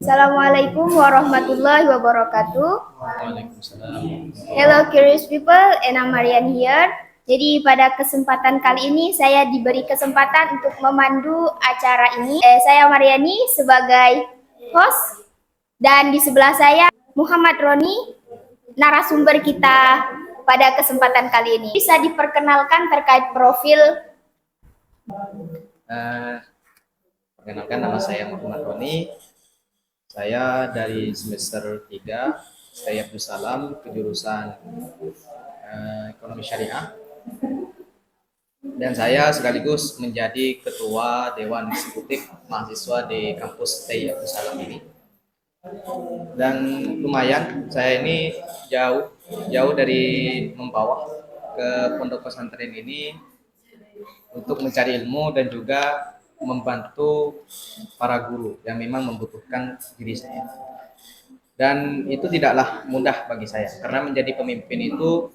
Assalamualaikum warahmatullahi wabarakatuh. Waalaikumsalam. Hello curious people, Ena Marian here. Jadi pada kesempatan kali ini saya diberi kesempatan untuk memandu acara ini. Saya Mariani sebagai host dan di sebelah saya Muhammad Roni, narasumber kita pada kesempatan kali ini. Bisa diperkenalkan terkait profil. Perkenalkan, nama saya Muhammad Roni. Saya dari semester 3 Stay Abdul Salam, kejurusan Ekonomi Syariah. Dan saya sekaligus menjadi ketua Dewan Eksekutif Mahasiswa di kampus Stay Abdul Salam ini. Dan lumayan, saya ini jauh dari Mempawah ke pondok pesantren ini untuk mencari ilmu dan juga membantu para guru yang memang membutuhkan diri saya. Dan itu tidaklah mudah bagi saya, karena menjadi pemimpin itu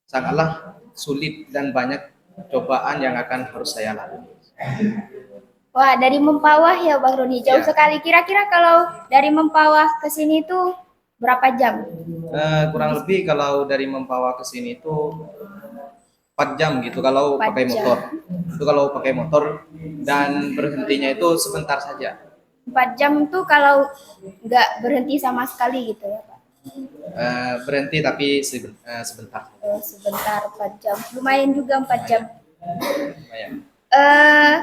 sangatlah sulit dan banyak cobaan yang akan harus saya lalui. Wah, dari Mempawah ya Bang Roni, jauh Ya. sekali. Kira-kira kalau dari Mempawah ke sini tuh berapa jam? Kurang lebih kalau dari Mempawah ke sini itu 4 jam gitu kalau 4 pakai jam. motor. Itu kalau pakai motor, dan berhentinya itu sebentar saja. 4 jam tuh kalau nggak berhenti sama sekali gitu ya Pak? Berhenti tapi sebentar. Sebentar 4 jam. Lumayan juga 4 jam. Lumayan. Eh,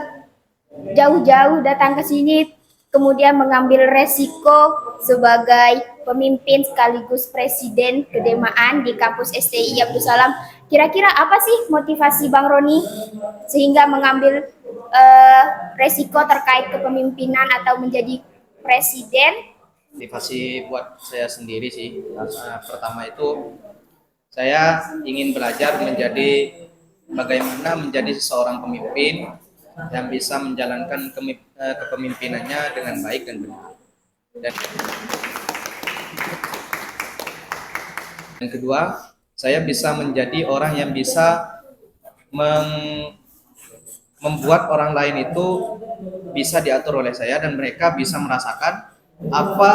Jauh-jauh datang ke sini, kemudian mengambil resiko sebagai pemimpin sekaligus presiden kedemaan di kampus STI Abdul Salam. Kira-kira apa sih motivasi Bang Roni sehingga mengambil resiko terkait kepemimpinan atau menjadi presiden? Motivasi buat saya sendiri sih, pertama itu saya ingin belajar bagaimana menjadi seorang pemimpin yang bisa menjalankan kepemimpinannya dengan baik dan benar. Dan yang kedua, saya bisa menjadi orang yang bisa membuat orang lain itu bisa diatur oleh saya, dan mereka bisa merasakan apa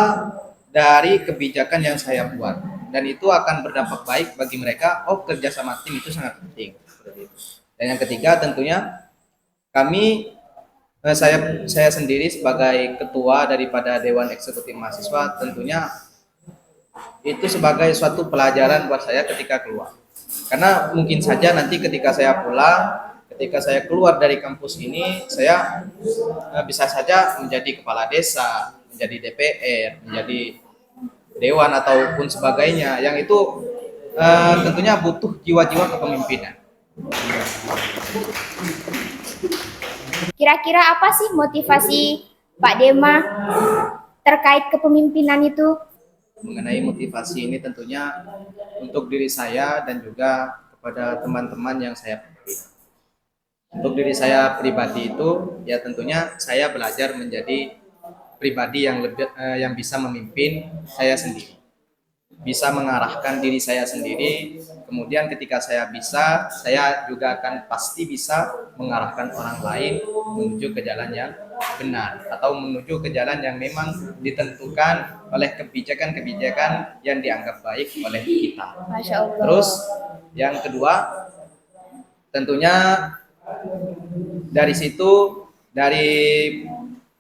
dari kebijakan yang saya buat, dan itu akan berdampak baik bagi mereka. Oh, kerja sama tim itu sangat penting. Dan yang ketiga, tentunya saya sendiri sebagai ketua daripada Dewan Eksekutif Mahasiswa, tentunya itu sebagai suatu pelajaran buat saya ketika keluar. Karena mungkin saja nanti ketika saya pulang, ketika saya keluar dari kampus ini, saya bisa saja menjadi kepala desa, menjadi DPR, menjadi dewan ataupun sebagainya, yang itu tentunya butuh jiwa-jiwa kepemimpinan. Kira-kira apa sih motivasi Pak Dema terkait kepemimpinan itu? Mengenai motivasi ini tentunya untuk diri saya dan juga kepada teman-teman yang saya pilih. Untuk diri saya pribadi itu, ya tentunya saya belajar menjadi pribadi yang bisa memimpin saya sendiri, bisa mengarahkan diri saya sendiri. Kemudian ketika saya juga akan pasti bisa mengarahkan orang lain menuju ke jalan yang benar, atau menuju ke jalan yang memang ditentukan oleh kebijakan-kebijakan yang dianggap baik oleh kita. Masya Allah. Terus yang kedua, tentunya dari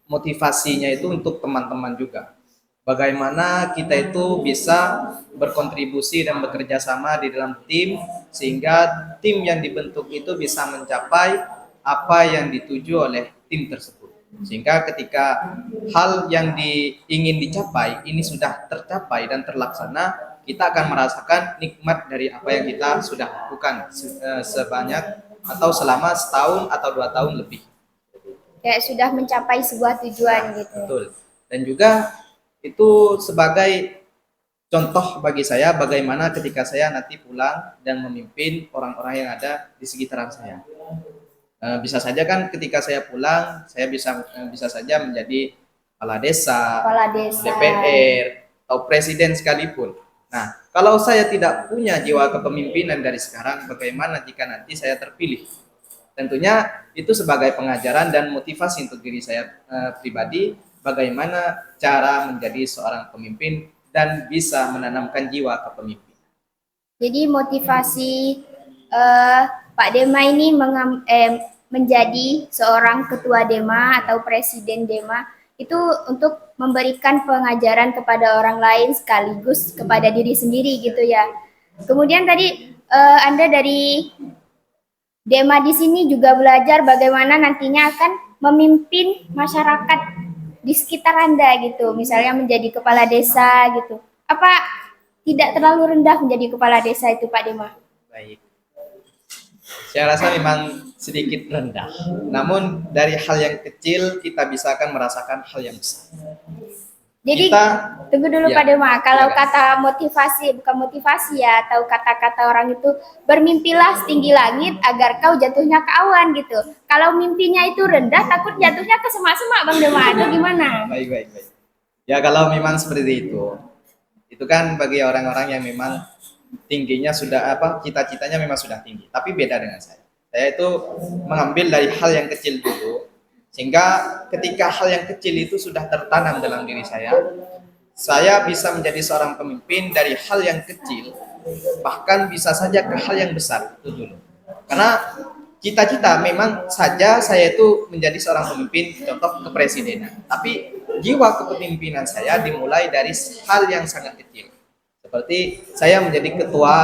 motivasinya itu untuk teman-teman juga. Bagaimana kita itu bisa berkontribusi dan bekerja sama di dalam tim, sehingga tim yang dibentuk itu bisa mencapai apa yang dituju oleh tim tersebut. Sehingga ketika hal yang ingin dicapai ini sudah tercapai dan terlaksana, kita akan merasakan nikmat dari apa yang kita sudah lakukan sebanyak atau selama setahun atau 2 tahun lebih. Kayak sudah mencapai sebuah tujuan gitu. Betul. Dan juga itu sebagai contoh bagi saya bagaimana ketika saya nanti pulang dan memimpin orang-orang yang ada di sekitaran saya. Bisa saja kan ketika saya pulang, saya bisa saja menjadi kepala desa, DPR, atau presiden sekalipun. Nah, kalau saya tidak punya jiwa kepemimpinan dari sekarang, bagaimana jika nanti saya terpilih? Tentunya itu sebagai pengajaran dan motivasi untuk diri saya pribadi, bagaimana cara menjadi seorang pemimpin dan bisa menanamkan jiwa kepemimpinan. Jadi motivasi Pak Dema ini menjadi seorang ketua Dema atau presiden Dema itu untuk memberikan pengajaran kepada orang lain sekaligus kepada diri sendiri gitu ya. Kemudian tadi Anda dari Dema di sini juga belajar bagaimana nantinya akan memimpin masyarakat di sekitar Anda gitu. Misalnya menjadi kepala desa gitu. Apa tidak terlalu rendah menjadi kepala desa itu Pak Dema? Baik. Saya rasa memang sedikit rendah. Namun dari hal yang kecil kita bisa akan merasakan hal yang besar. Jadi Kita tunggu dulu ya, Pak Dema, kalau silakan. kata motivasi, bukan motivasi ya, atau kata-kata orang itu bermimpilah setinggi langit agar kau jatuhnya ke awan gitu. Kalau mimpinya itu rendah, takut jatuhnya ke semak-semak Bang Dema, itu gimana? Baik, baik, baik. Ya kalau memang seperti itu kan bagi orang-orang yang memang tingginya sudah apa, cita-citanya memang sudah tinggi. Tapi beda dengan saya. Saya itu mengambil dari hal yang kecil dulu, sehingga ketika hal yang kecil itu sudah tertanam dalam diri saya bisa menjadi seorang pemimpin dari hal yang kecil, bahkan bisa saja ke hal yang besar itu dulu. Karena cita-cita memang saja saya itu menjadi seorang pemimpin, contoh kepresidenan. Tapi jiwa kepemimpinan saya dimulai dari hal yang sangat kecil. Seperti saya menjadi ketua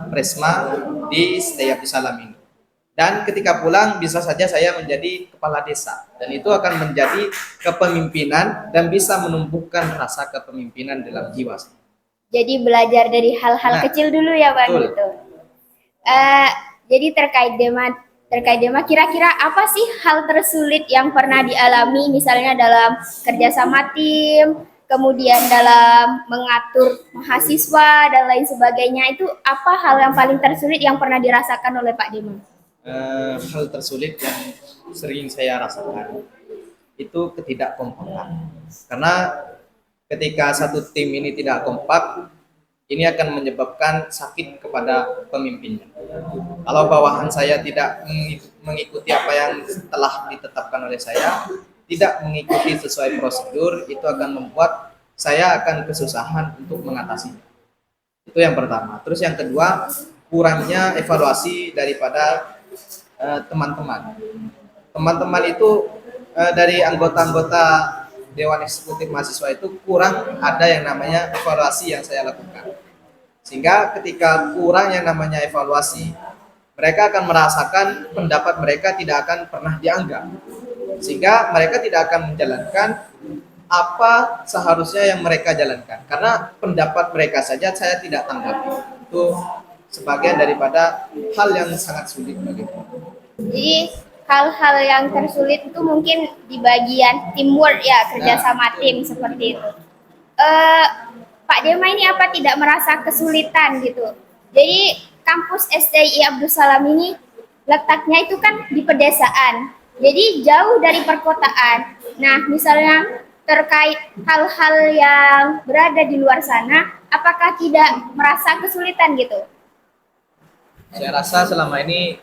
Presma di Setia Salam ini. Dan ketika pulang bisa saja saya menjadi kepala desa. Dan itu akan menjadi kepemimpinan dan bisa menumbuhkan rasa kepemimpinan dalam jiwa saya. Jadi belajar dari hal-hal Nah, kecil dulu ya Bang betul. gitu. Jadi terkait Dema kira-kira apa sih hal tersulit yang pernah dialami misalnya dalam kerjasama tim, kemudian dalam mengatur mahasiswa dan lain sebagainya itu apa hal yang paling tersulit yang pernah dirasakan oleh Pak Dema? Hal tersulit yang sering saya rasakan itu ketidakkompakan. Karena ketika satu tim ini tidak kompak, ini akan menyebabkan sakit kepada pemimpinnya. Kalau bawahan saya tidak mengikuti apa yang telah ditetapkan oleh saya, tidak mengikuti sesuai prosedur, itu akan membuat saya akan kesusahan untuk mengatasinya. Itu yang pertama. Terus yang kedua, kurangnya evaluasi daripada teman-teman. Teman-teman itu dari anggota-anggota Dewan Eksekutif Mahasiswa itu kurang ada yang namanya evaluasi yang saya lakukan. Sehingga ketika kurang yang namanya evaluasi, mereka akan merasakan pendapat mereka tidak akan pernah dianggap. Sehingga mereka tidak akan menjalankan apa seharusnya yang mereka jalankan. Karena pendapat mereka saja saya tidak tanggapi. Itu sebagian daripada hal yang sangat sulit bagiku. Jadi hal-hal yang tersulit itu mungkin di bagian teamwork ya kerjasama tim seperti itu. Eh, Pak Dema ini apa tidak merasa kesulitan gitu? Jadi kampus STI Abdul Salam ini letaknya itu kan di pedesaan, jadi jauh dari perkotaan. Nah, misalnya terkait hal-hal yang berada di luar sana, apakah tidak merasa kesulitan gitu? Saya rasa selama ini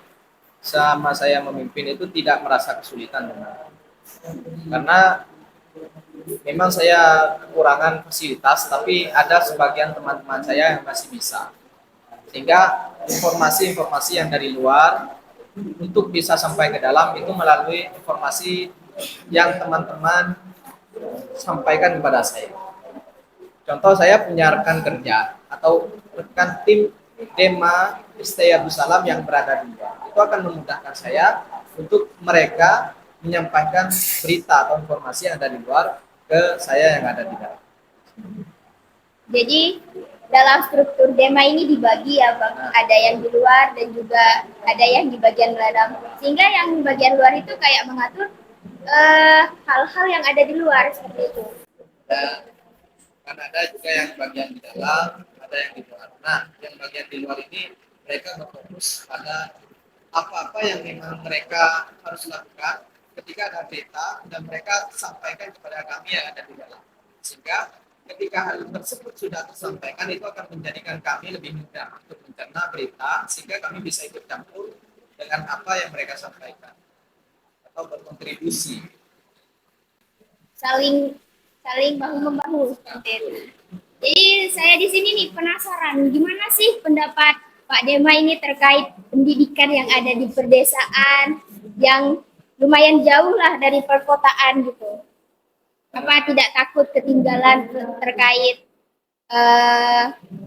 sama saya memimpin itu tidak merasa kesulitan karena memang saya kekurangan fasilitas, tapi ada sebagian teman-teman saya yang masih bisa, sehingga informasi-informasi yang dari luar untuk bisa sampai ke dalam itu melalui informasi yang teman-teman sampaikan kepada saya. Contoh, saya punya rekan kerja atau rekan tim Dema Setia Salam yang berada di luar. Itu akan memudahkan saya untuk mereka menyampaikan berita atau informasi yang ada di luar ke saya yang ada di dalam. Jadi dalam struktur Dema ini dibagi ya Bang, ada yang di luar dan juga ada yang di bagian dalam. Sehingga yang di bagian luar itu kayak mengatur hal-hal yang ada di luar seperti itu. Dan kan ada juga yang bagian di dalam, ada yang di luar. Nah, yang bagian di luar ini mereka berfokus pada apa-apa yang memang mereka harus lakukan ketika ada berita dan mereka sampaikan kepada kami yang ada di dalam. Sehingga ketika hal tersebut sudah tersampaikan, itu akan menjadikan kami lebih mudah untuk mencerna berita sehingga kami bisa ikut campur dengan apa yang mereka sampaikan atau berkontribusi. Saling saling bahu membahu. Jadi saya di sini nih penasaran, gimana sih pendapat Pak Dema ini terkait pendidikan yang ada di pedesaan yang lumayan jauh lah dari perkotaan gitu. Apa tidak takut ketinggalan terkait eh,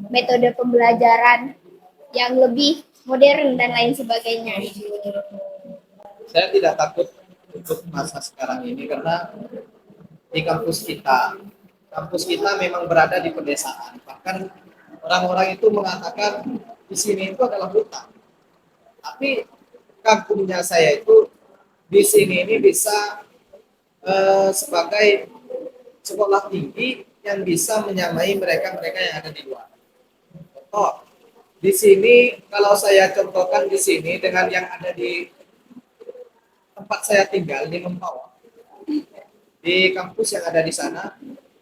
metode pembelajaran yang lebih modern dan lain sebagainya? Saya tidak takut untuk masa sekarang ini karena di kampus kita memang berada di pedesaan. Bahkan orang-orang itu mengatakan di sini itu adalah hutan. Tapi kampungnya saya itu di sini ini bisa sebagai sekolah tinggi yang bisa menyamai mereka-mereka yang ada di luar. Contoh, di sini kalau saya contohkan di sini dengan yang ada di tempat saya tinggal di Mempawah, di kampus yang ada di sana,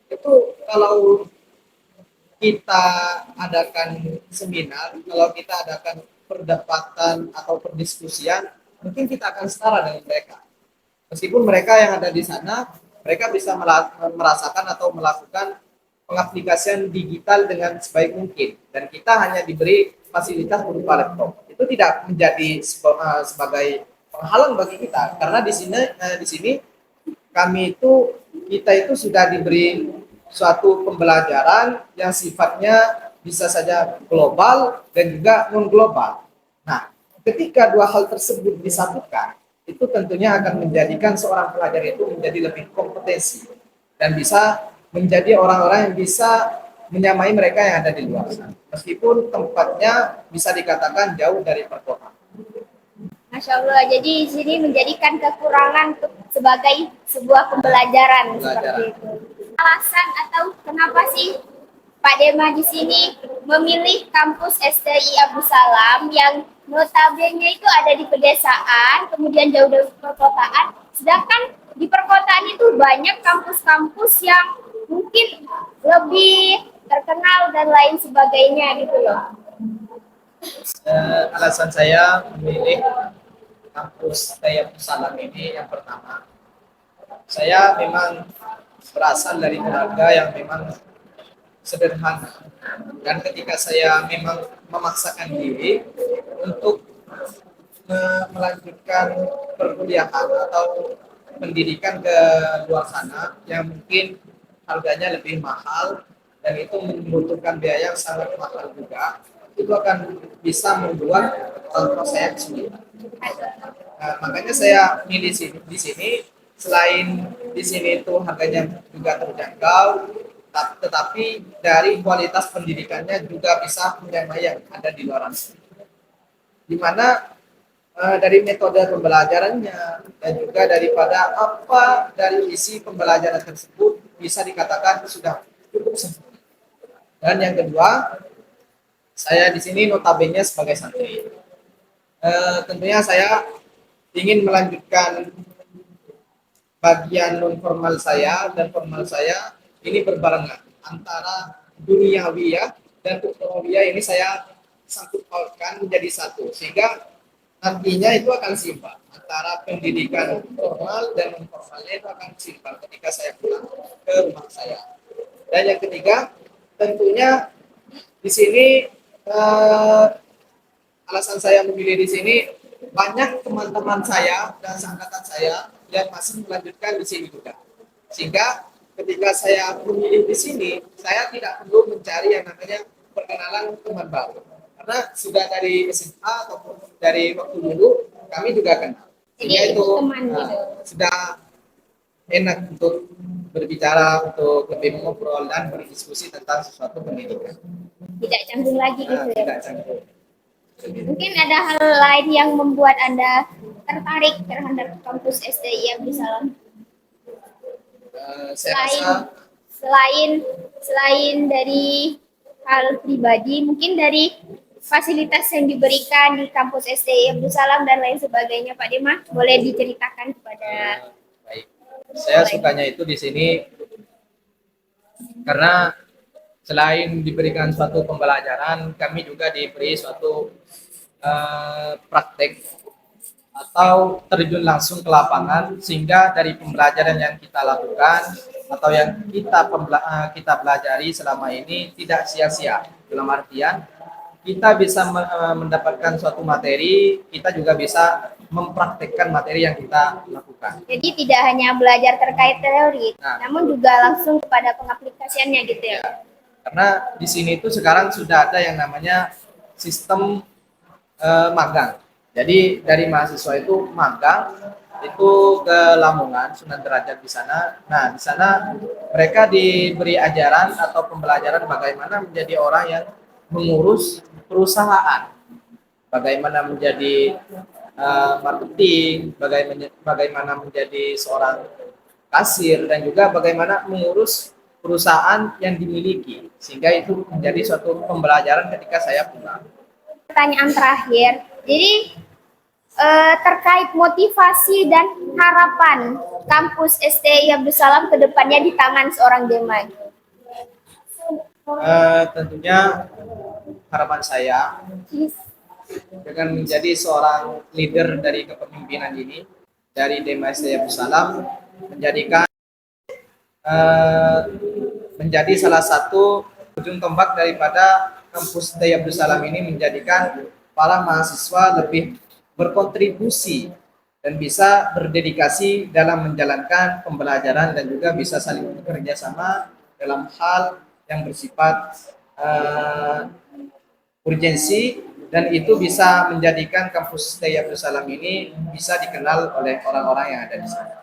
itu kalau kita adakan seminar, kalau kita adakan perdebatan atau perdiskusian, mungkin kita akan setara dengan mereka. Meskipun mereka yang ada di sana, mereka bisa merasakan atau melakukan pengaplikasian digital dengan sebaik mungkin. Dan kita hanya diberi fasilitas berupa laptop. Itu tidak menjadi sebagai penghalang bagi kita, karena di sini kami itu kita itu sudah diberi suatu pembelajaran yang sifatnya bisa saja global dan juga non global. Nah, ketika dua hal tersebut disatukan, itu tentunya akan menjadikan seorang pelajar itu menjadi lebih kompetensi dan bisa menjadi orang-orang yang bisa menyamai mereka yang ada di luar sana. Meskipun tempatnya bisa dikatakan jauh dari perkotaan. Masya Allah, jadi di sini menjadikan kekurangan sebagai sebuah pembelajaran seperti itu. Alasan atau kenapa sih Pak Dema di sini memilih kampus STI Abdus Salam yang notabene itu ada di pedesaan, kemudian jauh dari perkotaan, sedangkan di perkotaan itu banyak kampus-kampus yang mungkin lebih terkenal dan lain sebagainya gitu loh. Alasan saya memilih kampus Tayab Salam ini yang pertama, saya memang berasal dari keluarga yang memang sederhana, dan ketika saya memang memaksakan diri untuk melanjutkan perkuliahan atau pendidikan ke luar sana yang mungkin harganya lebih mahal dan itu membutuhkan biaya yang sangat mahal juga, itu akan bisa membuat orang tua saya kesulitan. Nah, makanya saya milih di sini selain di sini itu harganya juga terjangkau, tetapi dari kualitas pendidikannya juga bisa menyamai yang ada di luar sana. Di mana dari metode pembelajarannya dan juga daripada apa dari isi pembelajaran tersebut bisa dikatakan sudah cukup sempurna. Dan yang kedua, saya di sini notabene sebagai santri. Tentunya saya ingin melanjutkan bagian non formal saya dan formal saya ini berbarengan antara duniawiya dan ukhrawiyah ini saya sangkut pautkan menjadi satu, sehingga nantinya itu akan seimbang antara pendidikan formal dan non formalnya itu akan seimbang ketika saya pulang ke rumah saya. Dan yang ketiga, tentunya di sini alasan saya memilih di sini, banyak teman-teman saya dan seangkatan saya yang masih melanjutkan di sini juga. Sehingga ketika saya memilih di sini, saya tidak perlu mencari yang namanya perkenalan teman baru. Karena sudah dari SMA ataupun dari waktu dulu kami juga kenal. Sehingga itu sudah enak untuk berbicara, untuk lebih mengobrol dan berdiskusi tentang sesuatu pendidikan. Tidak canggung lagi gitu ya. Tidak canggung. Mungkin ada hal lain yang membuat Anda tertarik terhadap kampus STI Abdus Salam? Selain dari hal pribadi, mungkin dari fasilitas yang diberikan di kampus STI Abdus Salam dan lain sebagainya, Pak Dema, boleh diceritakan kepada. Baik, saya sukanya itu di sini karena selain diberikan suatu pembelajaran, kami juga diberi suatu praktek atau terjun langsung ke lapangan, sehingga dari pembelajaran yang kita lakukan atau yang kita pelajari selama ini tidak sia-sia. Dalam artian kita bisa mendapatkan suatu materi, kita juga bisa mempraktekkan materi yang kita lakukan. Jadi tidak hanya belajar terkait teori, Nah, namun juga langsung kepada pengaplikasiannya gitu ya. karena di sini itu sekarang sudah ada yang namanya sistem magang. Jadi dari mahasiswa itu magang itu ke Lamongan, Sunan Derajat di sana. Nah, di sana mereka diberi ajaran atau pembelajaran bagaimana menjadi orang yang mengurus perusahaan, bagaimana menjadi marketing, bagaimana menjadi seorang kasir, dan juga bagaimana mengurus perusahaan yang dimiliki, sehingga itu menjadi suatu pembelajaran ketika saya pulang. Pertanyaan terakhir, jadi terkait motivasi dan harapan kampus STI Abdus Salam ke depannya di tangan seorang Demai. Tentunya harapan saya dengan menjadi seorang leader dari kepemimpinan ini dari Demai STI Abdus Salam menjadikan menjadi salah satu ujung tombak daripada kampus STI Abdus Salam ini, menjadikan para mahasiswa lebih berkontribusi dan bisa berdedikasi dalam menjalankan pembelajaran, dan juga bisa saling bekerja sama dalam hal yang bersifat urgensi, dan itu bisa menjadikan kampus STI Abdus Salam ini bisa dikenal oleh orang-orang yang ada di sana.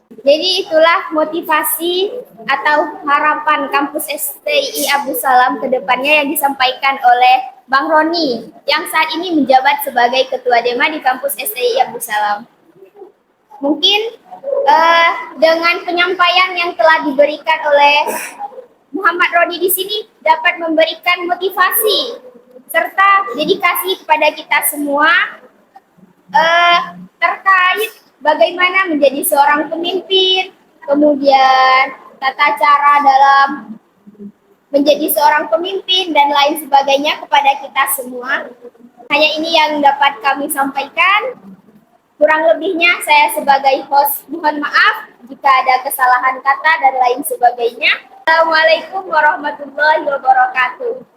Jadi itulah motivasi atau harapan kampus STI Abdus Salam ke depannya yang disampaikan oleh Bang Roni yang saat ini menjabat sebagai Ketua Dema di kampus STI Abdus Salam. Mungkin dengan penyampaian yang telah diberikan oleh Muhammad Roni di sini dapat memberikan motivasi serta dedikasi kepada kita semua terkait bagaimana menjadi seorang pemimpin, kemudian tata cara dalam menjadi seorang pemimpin dan lain sebagainya kepada kita semua. Hanya ini yang dapat kami sampaikan. Kurang lebihnya saya sebagai host mohon maaf jika ada kesalahan kata dan lain sebagainya. Assalamualaikum warahmatullahi wabarakatuh.